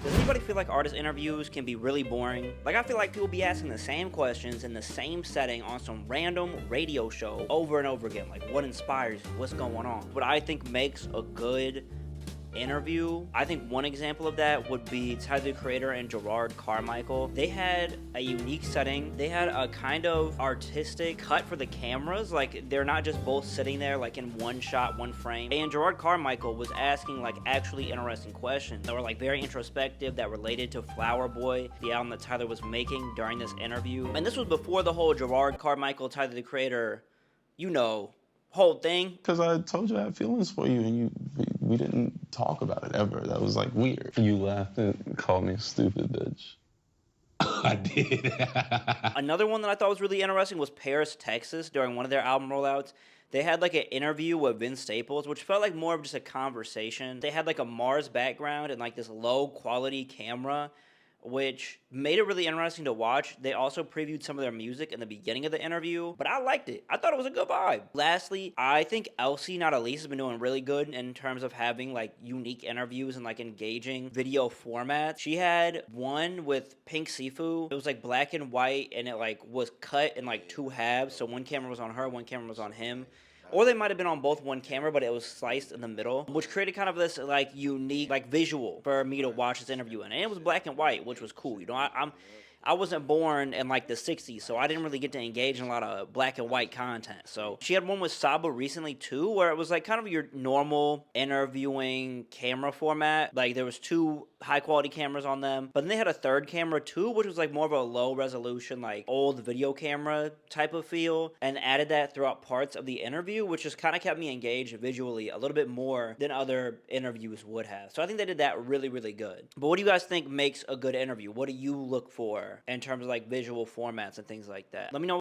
Does anybody feel like artist interviews can be really boring? Like, I feel like people be asking the same questions in the same setting on some random radio show over and over again. Like, what inspires you? What's going on? What I think makes a good interview, I think one example of that would be Tyler the Creator and Gerard Carmichael. They had a unique setting. They had a kind of artistic cut for the cameras. Like, they're not just both sitting there like in one shot, one frame. And Gerard Carmichael was asking like actually interesting questions that were like very introspective, that related to Flower Boy, the album that Tyler was making during this interview. And this was before the whole Gerard Carmichael, Tyler the Creator, you know, whole thing. Because I told you I had feelings for you, and we didn't talk about it ever. That was like weird. You laughed and called me a stupid bitch. I did. Another one that I thought was really interesting was Paris, Texas. During one of their album rollouts, they had like an interview with Vince Staples, which felt like more of just a conversation. They had like a Mars background and like this low quality camera, which made it really interesting to watch. They also previewed some of their music in the beginning of the interview, but I liked it. I thought it was a good vibe. Lastly, I think Elsie Not Elise has been doing really good in terms of having like unique interviews and like engaging video formats. She had one with Pink Sifu. It was like black and white, and it like was cut in like two halves. So one camera was on her, one camera was on him. Or they might have been on both one camera, but it was sliced in the middle, which created kind of this like unique like visual for me to watch this interview in. And it was black and white, which was cool. You know, I wasn't born in like the 60s, so I didn't really get to engage in a lot of black and white content. So she had one with Saba recently too, where it was like kind of your normal interviewing camera format. Like there was two high quality cameras on them, but then they had a third camera too, which was like more of a low resolution, like old video camera type of feel, and added that throughout parts of the interview, which just kind of kept me engaged visually a little bit more than other interviews would have. So I think they did that really, really good. But what do you guys think makes a good interview? What do you look for in terms of like visual formats and things like that? Let me know.